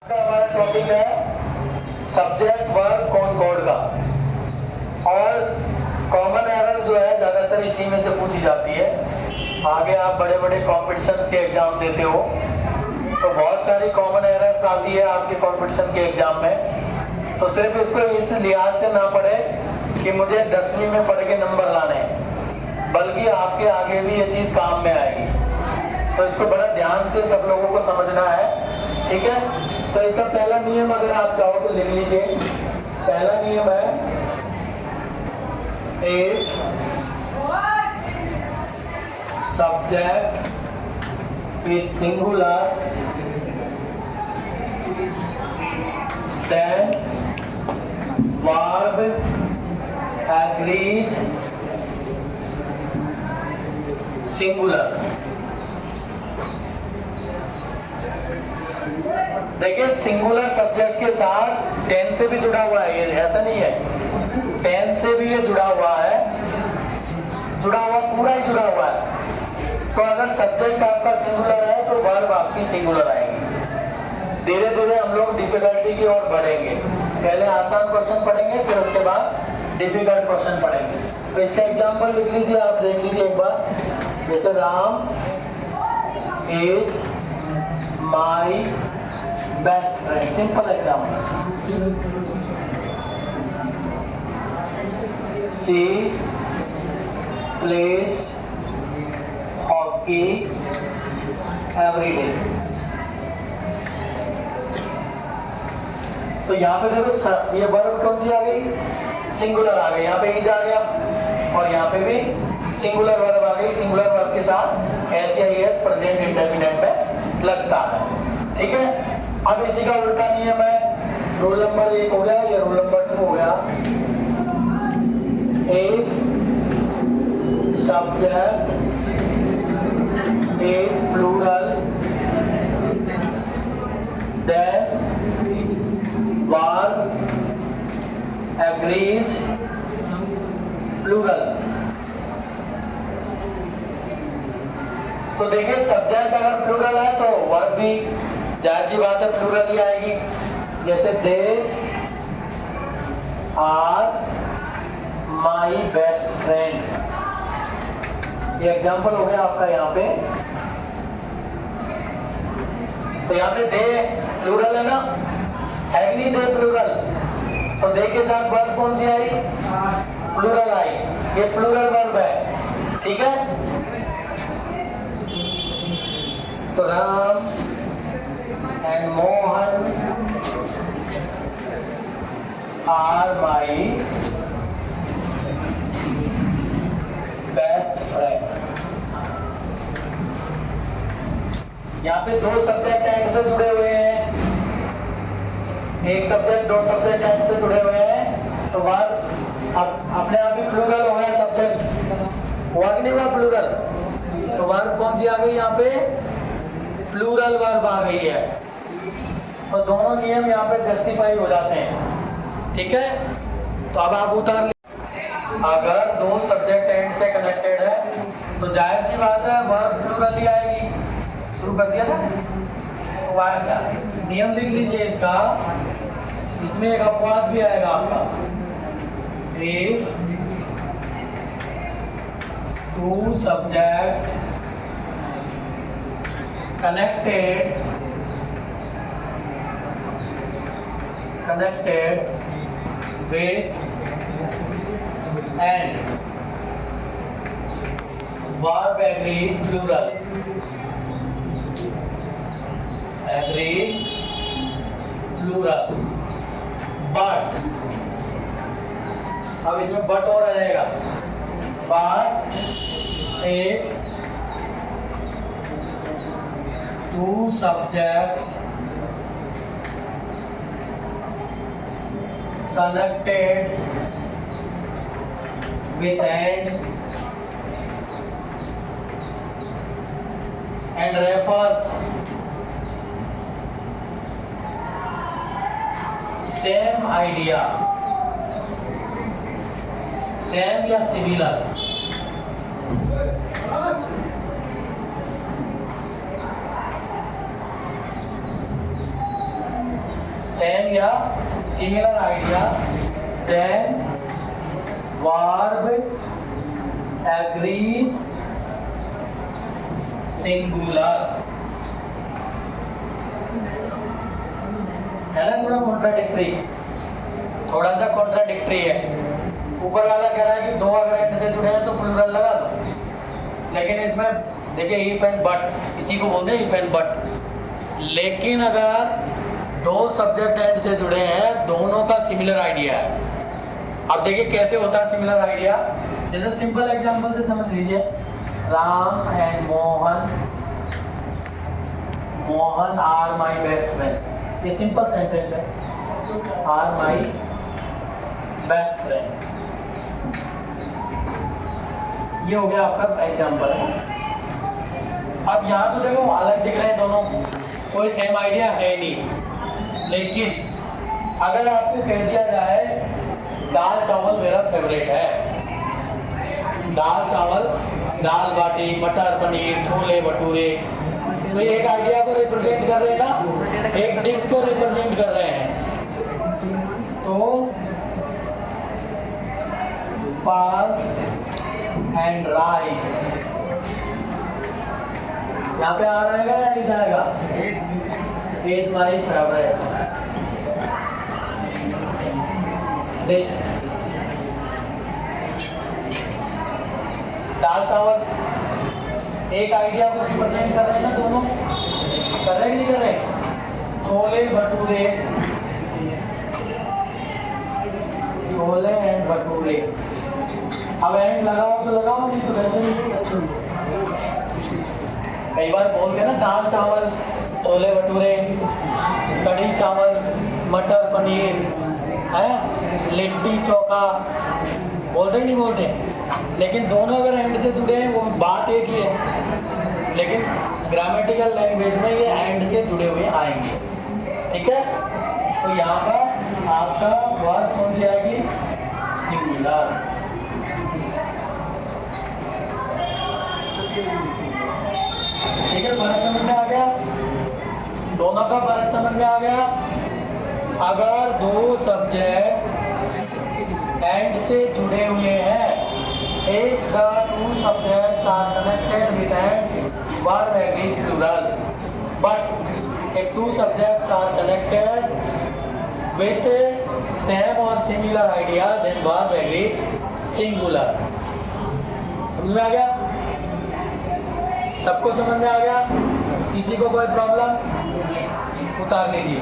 हमारा टॉपिक है subject verb concord का। और कॉमन एरर जो है ज्यादातर इसी में से पूछी जाती है। आगे आप बड़े बड़े कॉम्पिटिशन के एग्जाम देते हो तो बहुत सारी कॉमन एरर्स आती है आपके कॉम्पिटिशन के एग्जाम में। तो सिर्फ इसको इस लिहाज से ना पढ़े कि मुझे 10वीं में पढ़ के नंबर लाने हैं, बल्कि आपके आगे भी ये चीज काम में आएगी। तो इसको बड़ा ध्यान से सब लोगों को समझना है, ठीक है। तो इसका पहला नियम अगर आप चाहो तो लिख लीजिए। पहला नियम है if subject is singular then verb agrees singular. देखिए सिंगुलर सब्जेक्ट के साथ टेंस से भी जुड़ा हुआ है, ये ऐसा नहीं है। टेंस से भी ये जुड़ा हुआ है, जुड़ा हुआ पूरा ही जुड़ा हुआ है। तो अगर सब्जेक्ट आपका सिंगुलर है तो वर्ब आपकी सिंगुलर आएगी। धीरे धीरे हम लोग डिफिकल्टी की ओर बढ़ेंगे। पहले आसान क्वेश्चन पढ़ेंगे, फिर उसके बाद डिफिकल्ट क्वेश्चन पढ़ेंगे। तो इसका एग्जाम्पल लिख लीजिए, आप देख लीजिए एक बार। जैसे Ram is my best friend, simple example. She plays hockey every day. तो यहाँ पे देखो ये वर्ब कौन सी आ गई, सिंगुलर आ गई। यहाँ पे इज आ गया और यहाँ पे भी सिंगुलर वर्ब आ गई। सिंगुलर वर्ब के साथ एस या एस प्रेजेंट इंडेफिनिट पे लगता है, ठीक है। अब इसी का उल्टा नियम है। रूल नंबर 1 हो गया, ये रूल नंबर 2 हो गया। If subject is plural then verb agrees plural. तो देखिए सब्जेक्ट अगर प्लूरल है तो वर्ब भी जाहिर सी बात है प्लूरल ही आएगी। जैसे they are my best friend, ये एग्जांपल हो गया आपका यहाँ पे। तो यहाँ पे दे प्लूरल है ना, है कि नहीं दे प्लूरल। तो दे के साथ वर्ब कौन सी आई, प्लूरल आई। ये प्लूरल वर्ब है, ठीक है। तो Ram and Mohan are my best friend. यहाँ पे दो सब्जेक्ट एंड से जुड़े हुए हैं, एक सब्जेक्ट दो सब्जेक्ट एंड से जुड़े हुए हैं। तो वर्ब अपने आप ही प्लूरल हो गया, सब्जेक्ट हुआ कि नहीं हुआ प्लूरल। तो वर्ब कौन सी आ गई यहाँ पे, प्लूरल वर्ब आ गई है। तो दोनों नियम यहाँ पे जस्टिफाई हो जाते हैं, ठीक है। तो अब आप उतार ले, अगर दो सब्जेक्ट एंड से कनेक्टेड है तो जाहिर सी बात है वर्ब प्लूरल ही आएगी। शुरू कर दिया ना, तो नियम लिख लीजिए इसका। इसमें एक अपवाद भी आएगा आपका। If two subjects connected with and verb agrees plural, agrees plural, but अब इसमें but और आ जाएगा। but एक two subjects connected with and refers same idea, same या similar। सेम या similar idea, then verb agrees singular. है ना, थोड़ा कॉन्ट्राडिक्टरी, थोड़ा सा कॉन्ट्राडिक्टरी है। ऊपर वाला कह रहा है कि दो अगर एंड से जुड़े हैं तो प्लूरल लगा दो, लेकिन इसमें देखिए इफ एंड बट, इसी को बोलते हैं इफ एंड बट। लेकिन अगर दो सब्जेक्ट एंड से जुड़े हैं, दोनों का सिमिलर आइडिया है। अब देखिए कैसे होता है सिमिलर आइडिया, जैसे सिंपल एग्जांपल से समझ लीजिए, Ram and Mohan, Mohan are my best friend. ये सिंपल सेंटेंस है, आर माई बेस्ट फ्रेंड। ये हो गया आपका एग्जांपल है। अब यहाँ तो देखो अलग दिख रहे हैं दोनों, कोई सेम आइडिया है नहीं। लेकिन अगर आपको कह दिया जाए दाल चावल मेरा फेवरेट है, दाल चावल, दाल बाटी, मटर पनीर, छोले भटूरे, तो ये एक आइडिया को रिप्रेजेंट कर रहे हैं ना, एक डिश को रिप्रेजेंट कर रहे हैं। तो पल्स एंड राइस यहाँ पे आ रहेगा या नहीं जाएगा? Is my favourite dish. दाल चावल एक आइडिया को रिप्रेजेंट कर रहे हैं ना दोनों, कर रहे कि नहीं कर रहे? छोले भटूरे, छोले एंड भटूरे। अब एंड लगाओ तो लगाओ, नहीं तो वैसे नहीं। कई बार बोलते हैं ना दाल चावल, छोले भटूरे, कढ़ी चावल, मटर पनीर, है लिट्टी चोखा, बोलते नहीं बोलते? लेकिन दोनों अगर एंड से जुड़े हैं वो बात एक ही है, लेकिन ग्रामेटिकल लैंग्वेज में ये एंड से जुड़े हुए आएंगे। ठीक है, तो यहाँ पर आपका वर्ब कौन सी आएगी? सिंगुलर। ठीक है, फर्क समझ में आ गया? दोनों का फर्क समझ में आ गया? अगर दो सब्जेक्ट एंड से जुड़े हुए हैं, if the two subjects are connected with and verb agrees plural, but if two subjects are connected with same or similar idea, then verb agrees singular। समझ में आ गया? सबको समझ में आ गया? किसी को कोई प्रॉब्लम? उतार लीजिए।